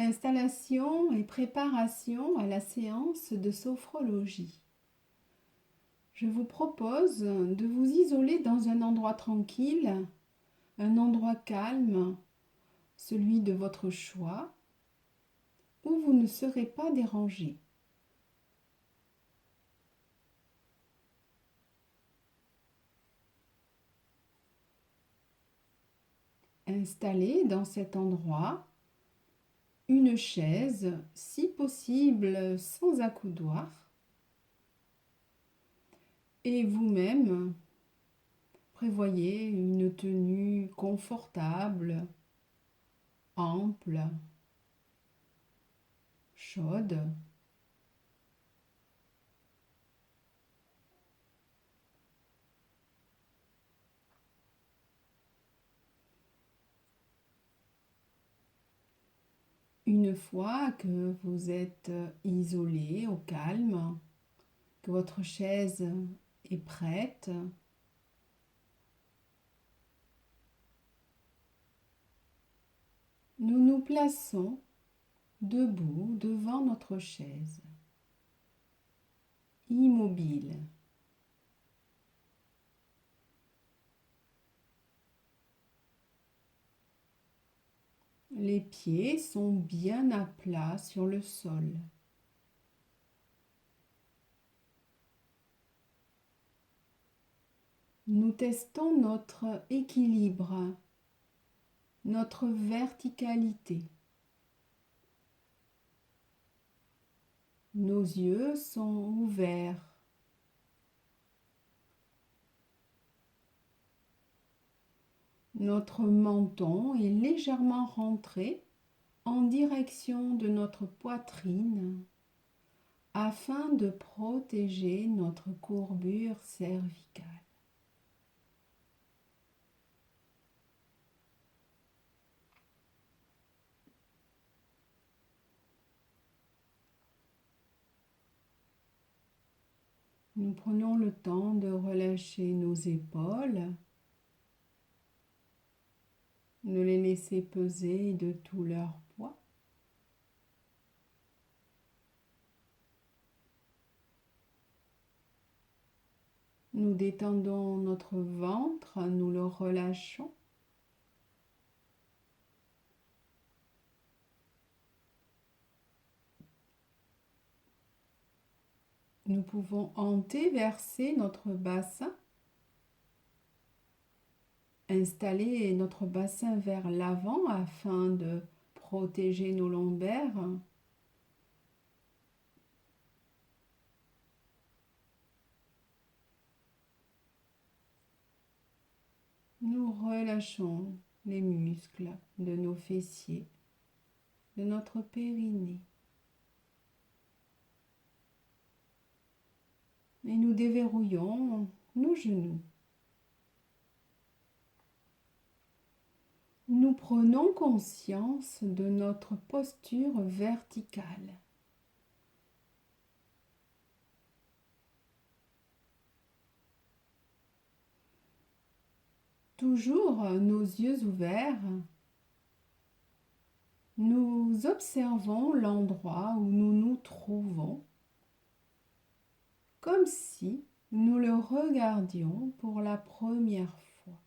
Installation et préparation à la séance de sophrologie. Je vous propose de vous isoler dans un endroit tranquille, un endroit calme, celui de votre choix, où vous ne serez pas dérangé. Installez dans cet endroit une chaise, si possible sans accoudoir, et vous-même prévoyez une tenue confortable, ample, chaude. Une fois que vous êtes isolé au calme, que votre chaise est prête, nous nous plaçons debout devant notre chaise, immobile. Les pieds sont bien à plat sur le sol. Nous testons notre équilibre, notre verticalité. Nos yeux sont ouverts. Notre menton est légèrement rentré en direction de notre poitrine afin de protéger notre courbure cervicale. Nous prenons le temps de relâcher nos épaules, de les laisser peser de tout leur poids. Nous détendons notre ventre, nous le relâchons. Nous pouvons antéverser notre bassin, installer notre bassin vers l'avant afin de protéger nos lombaires. Nous relâchons les muscles de nos fessiers, de notre périnée. Et nous déverrouillons nos genoux. Nous prenons conscience de notre posture verticale. Toujours nos yeux ouverts, nous observons l'endroit où nous nous trouvons, comme si nous le regardions pour la première fois.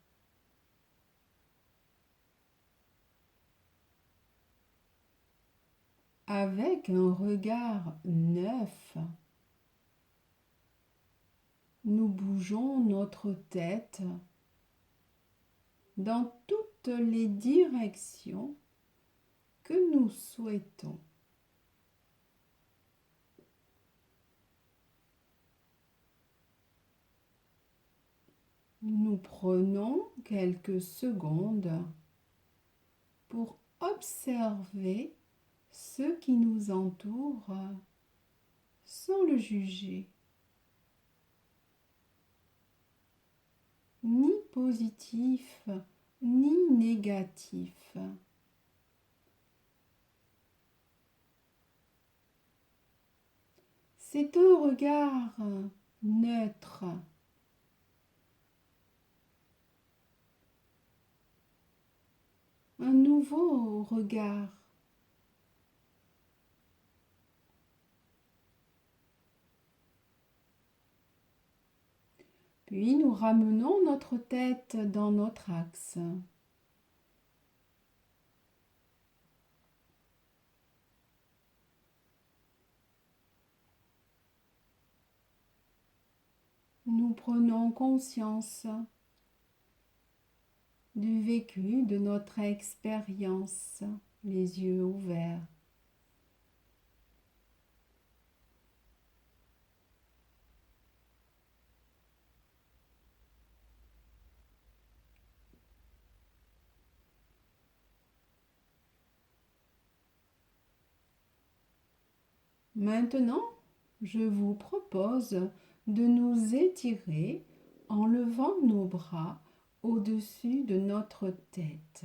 Avec un regard neuf, nous bougeons notre tête dans toutes les directions que nous souhaitons. Nous prenons quelques secondes pour observer ce qui nous entoure sans le juger, ni positif, ni négatif. C'est un regard neutre. Un nouveau regard Puis nous ramenons notre tête dans notre axe. Nous prenons conscience du vécu de notre expérience, les yeux ouverts. Maintenant, je vous propose de nous étirer en levant nos bras au-dessus de notre tête.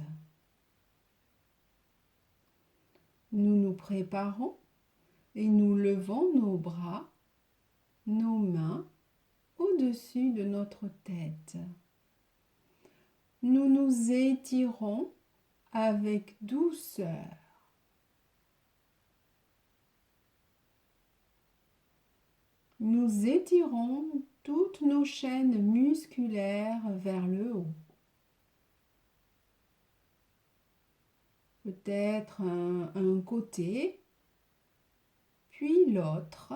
Nous nous préparons et nous levons nos bras, nos mains au-dessus de notre tête. Nous nous étirons avec douceur. Nous étirons toutes nos chaînes musculaires vers le haut. Peut-être un côté, puis l'autre,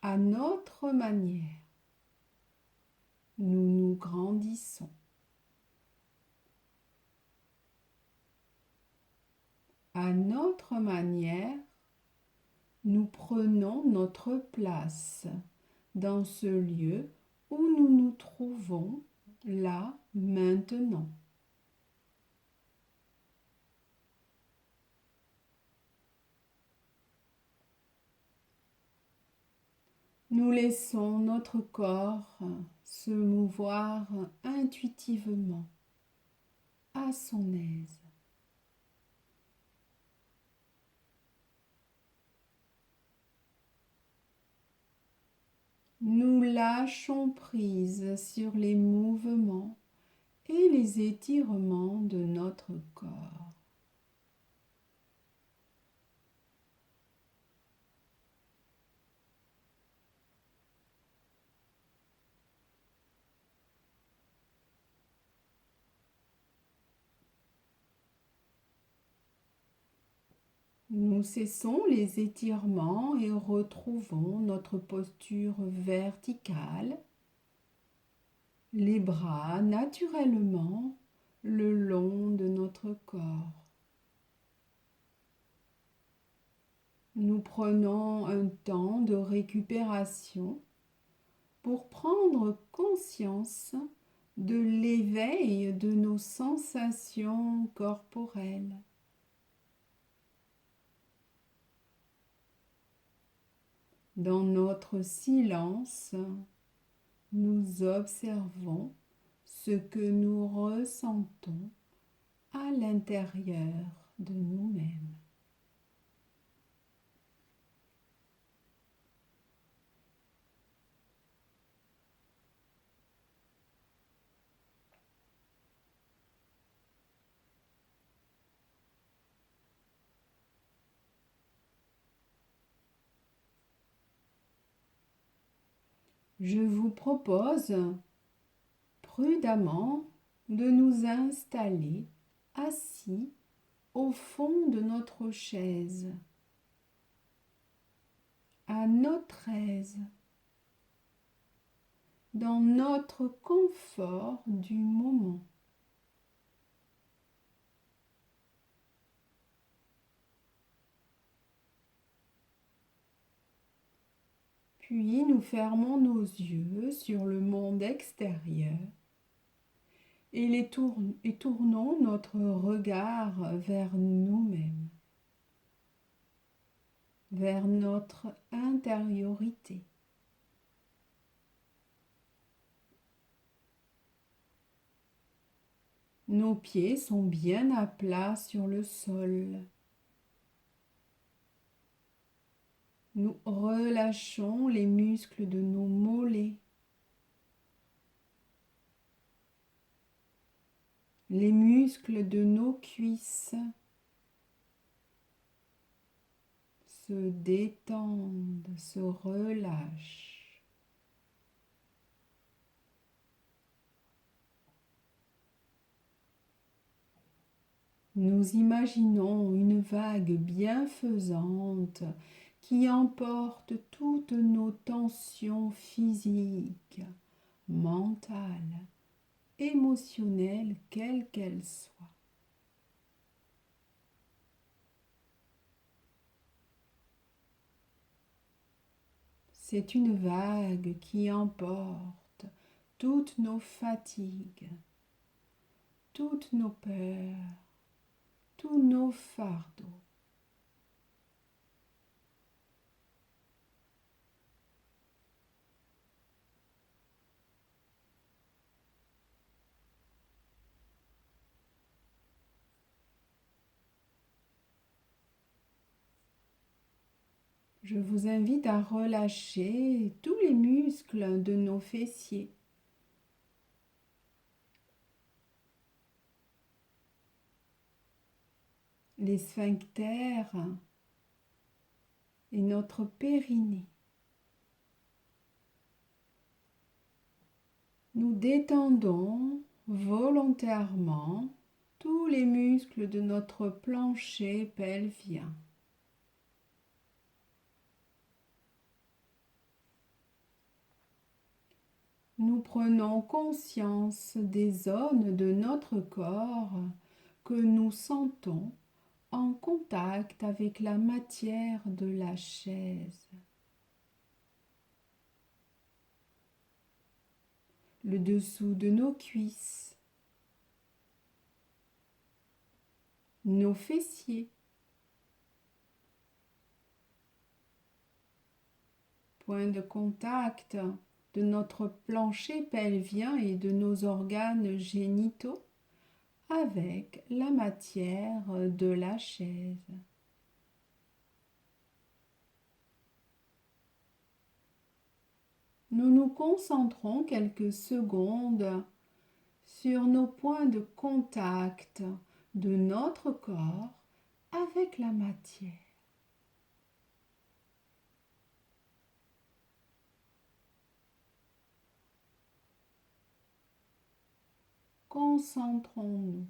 à notre manière. Nous nous grandissons. À notre manière, nous prenons notre place dans ce lieu où nous nous trouvons là maintenant. Nous laissons notre corps se mouvoir intuitivement, à son aise. Nous lâchons prise sur les mouvements et les étirements de notre corps. Nous cessons les étirements et retrouvons notre posture verticale, les bras naturellement le long de notre corps. Nous prenons un temps de récupération pour prendre conscience de l'éveil de nos sensations corporelles. Dans notre silence, nous observons ce que nous ressentons à l'intérieur de nous-mêmes. Je vous propose prudemment de nous installer assis au fond de notre chaise, à notre aise, dans notre confort du moment. Puis nous fermons nos yeux sur le monde extérieur et tournons notre regard vers nous-mêmes, vers notre intériorité. Nos pieds sont bien à plat sur le sol. Nous relâchons les muscles de nos mollets, les muscles de nos cuisses se détendent, se relâchent. Nous imaginons une vague bienfaisante qui emporte toutes nos tensions physiques, mentales, émotionnelles, quelles qu'elles soient. C'est une vague qui emporte toutes nos fatigues, toutes nos peurs, tous nos fardeaux. Je vous invite à relâcher tous les muscles de nos fessiers. Les sphincters et notre périnée. Nous détendons volontairement tous les muscles de notre plancher pelvien. Nous prenons conscience des zones de notre corps que nous sentons en contact avec la matière de la chaise. Le dessous de nos cuisses, nos fessiers, point de contact de notre plancher pelvien et de nos organes génitaux avec la matière de la chaise. Nous nous concentrons quelques secondes sur nos points de contact de notre corps avec la matière. Concentrons-nous.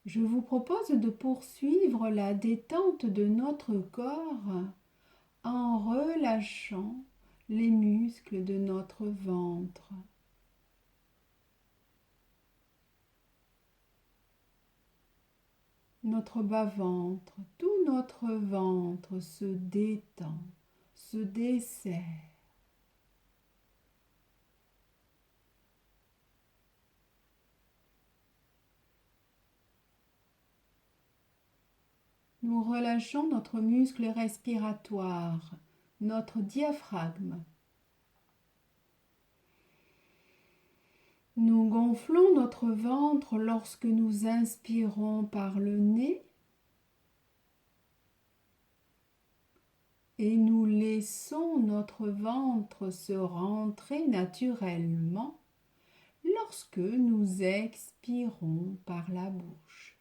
Je vous propose de poursuivre la détente de notre corps en relâchant les muscles de notre ventre. Notre bas-ventre, tout notre ventre se détend, se desserre. Nous relâchons notre muscle respiratoire, notre diaphragme. Nous gonflons notre ventre lorsque nous inspirons par le nez et nous laissons notre ventre se rentrer naturellement lorsque nous expirons par la bouche.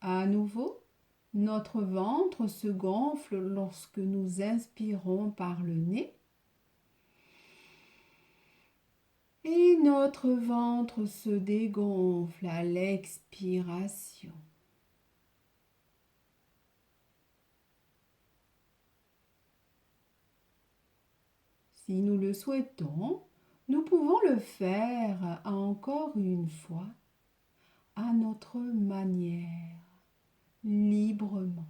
À nouveau, notre ventre se gonfle lorsque nous inspirons par le nez et notre ventre se dégonfle à l'expiration. Si nous le souhaitons, nous pouvons le faire encore une fois à notre manière, librement.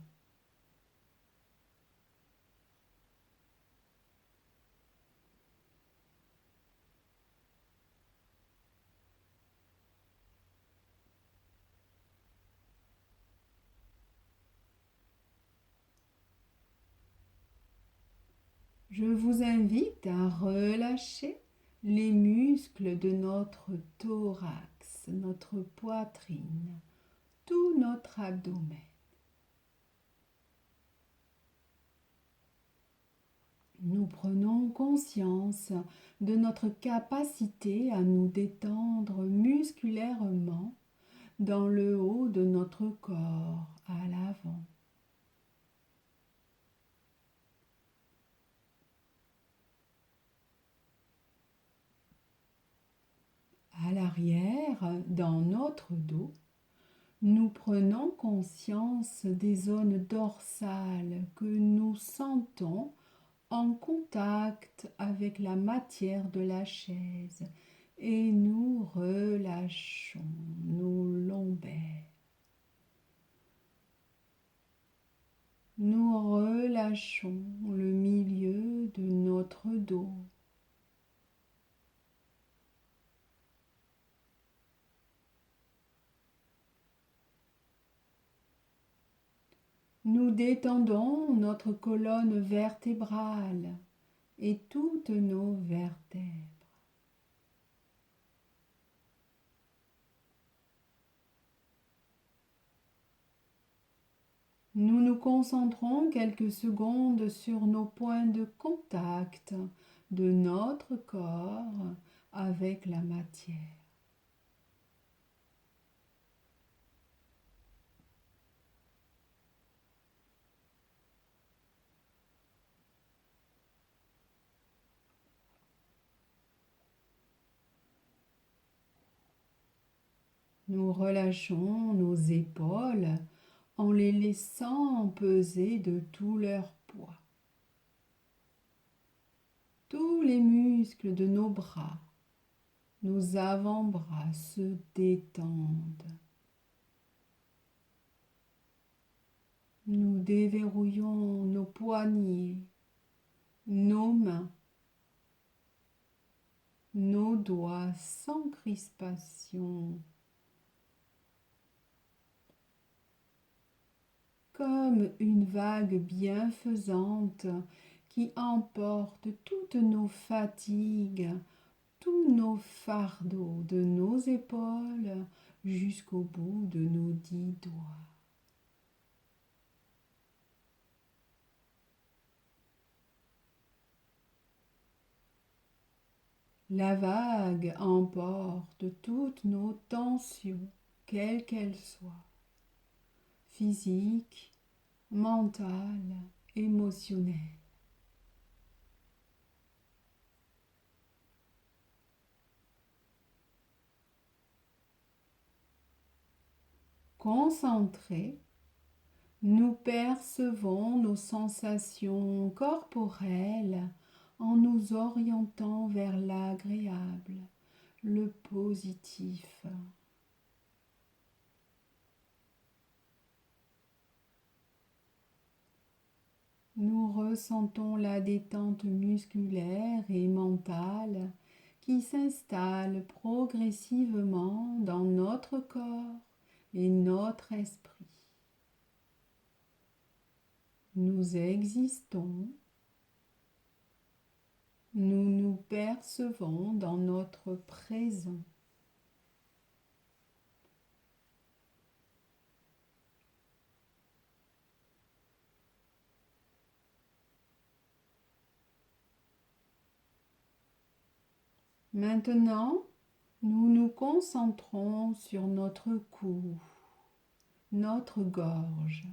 Je vous invite à relâcher les muscles de notre thorax, notre poitrine, tout notre abdomen. Nous prenons conscience de notre capacité à nous détendre musculairement dans le haut de notre corps à l'avant. dans notre dos, nous prenons conscience des zones dorsales que nous sentons en contact avec la matière de la chaise et nous relâchons nos lombaires. Nous relâchons le milieu de notre dos. Nous détendons notre colonne vertébrale et toutes nos vertèbres. Nous nous concentrons quelques secondes sur nos points de contact de notre corps avec la matière. Nous relâchons nos épaules en les laissant peser de tout leur poids. Tous les muscles de nos bras, nos avant-bras se détendent. Nous déverrouillons nos poignets, nos mains, nos doigts sans crispation, comme une vague bienfaisante qui emporte toutes nos fatigues, tous nos fardeaux de nos épaules jusqu'au bout de nos 10 doigts. La vague emporte toutes nos tensions, quelles qu'elles soient, physiques, mentales, émotionnelles. Concentrés, nous percevons nos sensations corporelles en nous orientant vers l'agréable, le positif. Nous ressentons la détente musculaire et mentale qui s'installe progressivement dans notre corps et notre esprit. Nous existons, nous nous percevons dans notre présent. Maintenant, nous nous concentrons sur notre cou, notre gorge.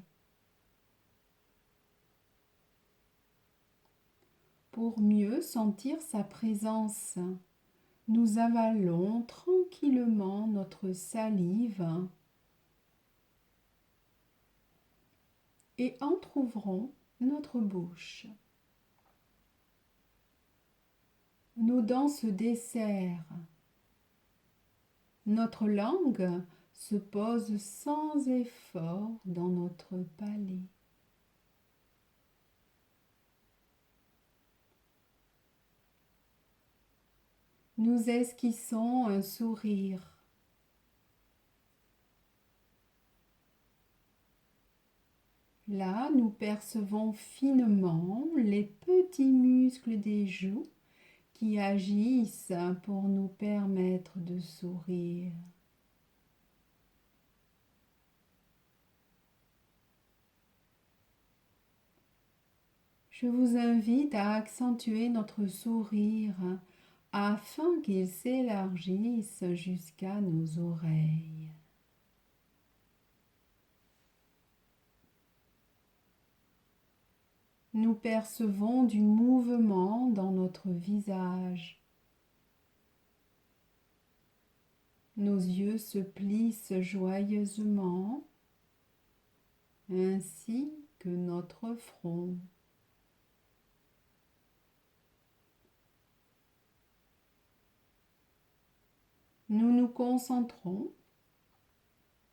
Pour mieux sentir sa présence, nous avalons tranquillement notre salive et entr'ouvrons notre bouche. Nos dents se desserrent. Notre langue se pose sans effort dans notre palais. Nous esquissons un sourire. Là, nous percevons finement les petits muscles des joues qui agissent pour nous permettre de sourire. Je vous invite à accentuer notre sourire afin qu'il s'élargisse jusqu'à nos oreilles. Nous percevons du mouvement dans notre visage. Nos yeux se plissent joyeusement, ainsi que notre front. Nous nous concentrons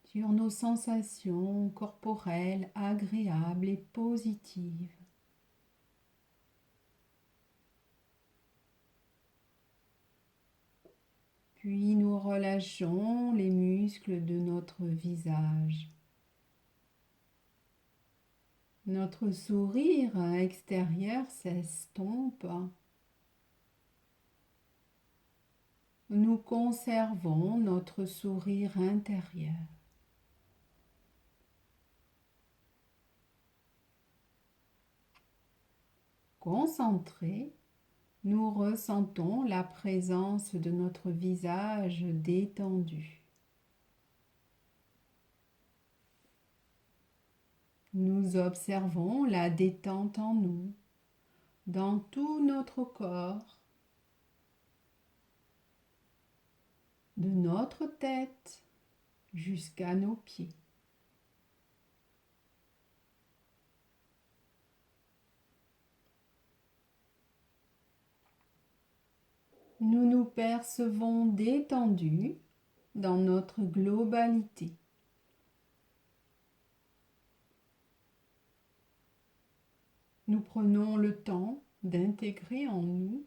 sur nos sensations corporelles agréables et positives. Puis nous relâchons les muscles de notre visage. Notre sourire extérieur s'estompe. Nous conservons notre sourire intérieur. Concentrés, nous ressentons la présence de notre visage détendu. Nous observons la détente en nous, dans tout notre corps, de notre tête jusqu'à nos pieds. Nous nous percevons détendus dans notre globalité. Nous prenons le temps d'intégrer en nous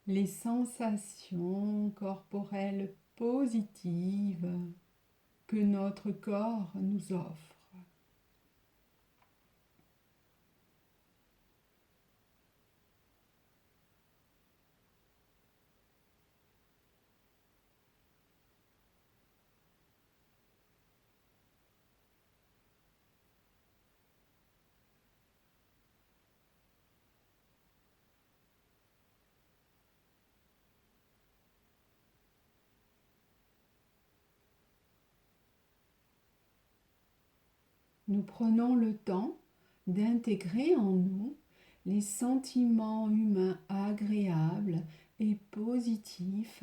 les sensations corporelles positives que notre corps nous offre. Nous prenons le temps d'intégrer en nous les sentiments humains agréables et positifs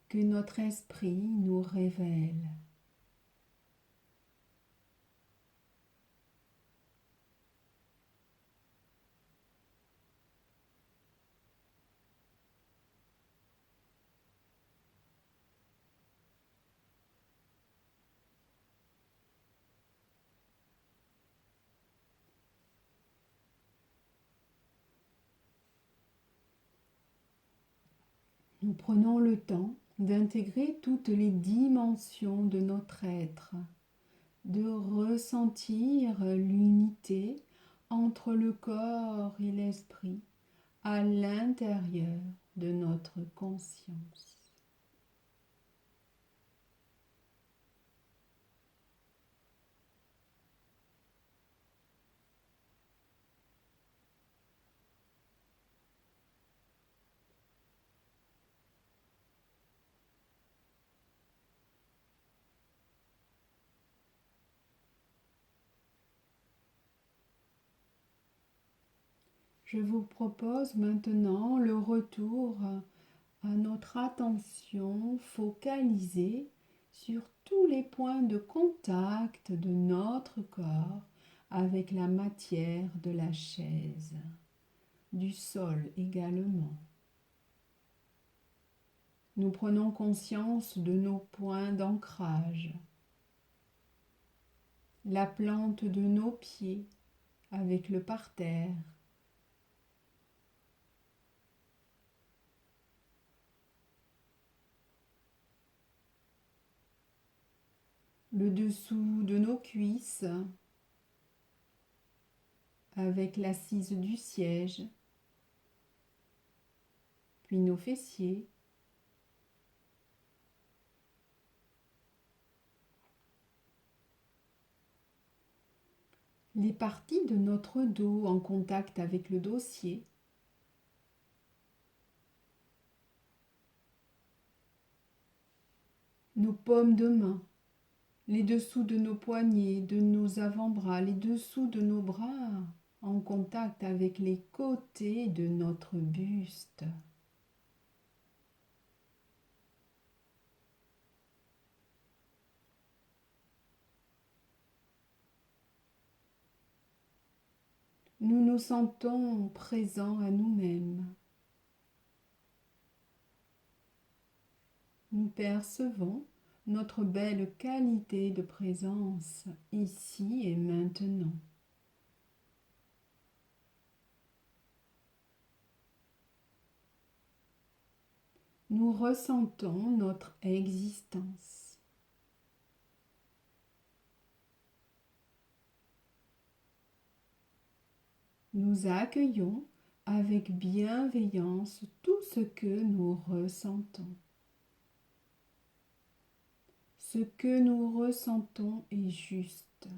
que notre esprit nous révèle. Nous prenons le temps d'intégrer toutes les dimensions de notre être, de ressentir l'unité entre le corps et l'esprit à l'intérieur de notre conscience. Je vous propose maintenant le retour à notre attention focalisée sur tous les points de contact de notre corps avec la matière de la chaise, du sol également. Nous prenons conscience de nos points d'ancrage, la plante de nos pieds avec le parterre, le dessous de nos cuisses avec l'assise du siège, puis nos fessiers, les parties de notre dos en contact avec le dossier, nos paumes de main, les dessous de nos poignets, de nos avant-bras, les dessous de nos bras en contact avec les côtés de notre buste. nous nous sentons présents à nous-mêmes. Nous percevons notre belle qualité de présence ici et maintenant. Nous ressentons notre existence. Nous accueillons avec bienveillance tout ce que nous ressentons. Ce que nous ressentons est juste.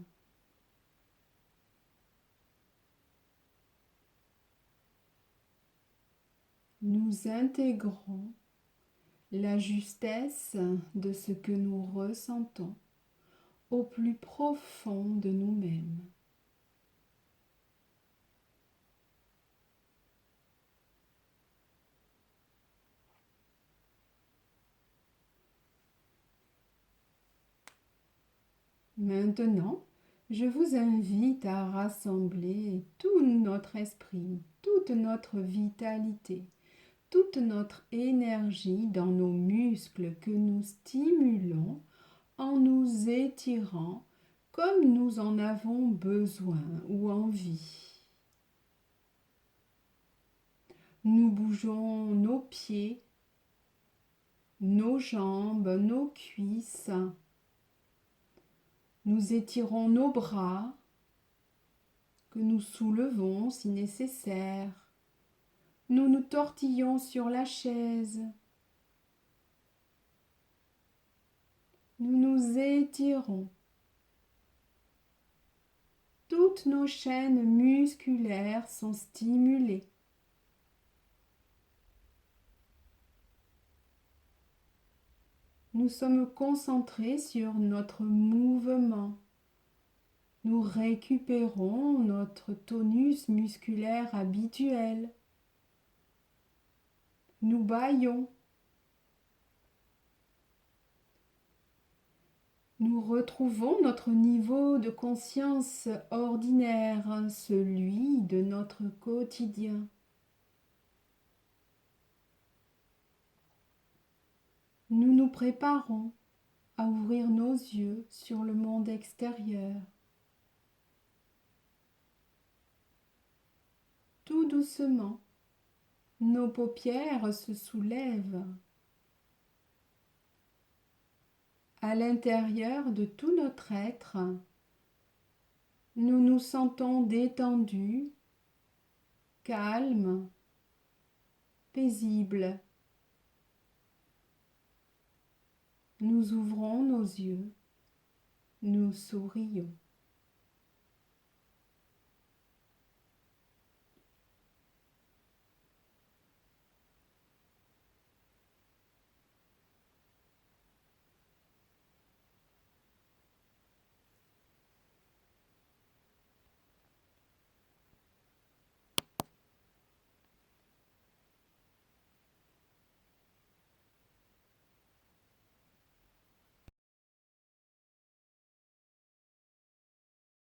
Nous intégrons la justesse de ce que nous ressentons au plus profond de nous-mêmes. Maintenant, je vous invite à rassembler tout notre esprit, toute notre vitalité, toute notre énergie dans nos muscles que nous stimulons en nous étirant comme nous en avons besoin ou envie. Nous bougeons nos pieds, nos jambes, nos cuisses. Nous étirons nos bras, que nous soulevons si nécessaire. Nous nous tortillons sur la chaise. Nous nous étirons. Toutes nos chaînes musculaires sont stimulées. Nous sommes concentrés sur notre mouvement. Nous récupérons notre tonus musculaire habituel. Nous bâillons. Nous retrouvons notre niveau de conscience ordinaire, celui de notre quotidien. Nous nous préparons à ouvrir nos yeux sur le monde extérieur. Tout doucement, nos paupières se soulèvent. À l'intérieur de tout notre être, nous nous sentons détendus, calmes, paisibles. Nous ouvrons nos yeux, nous sourions.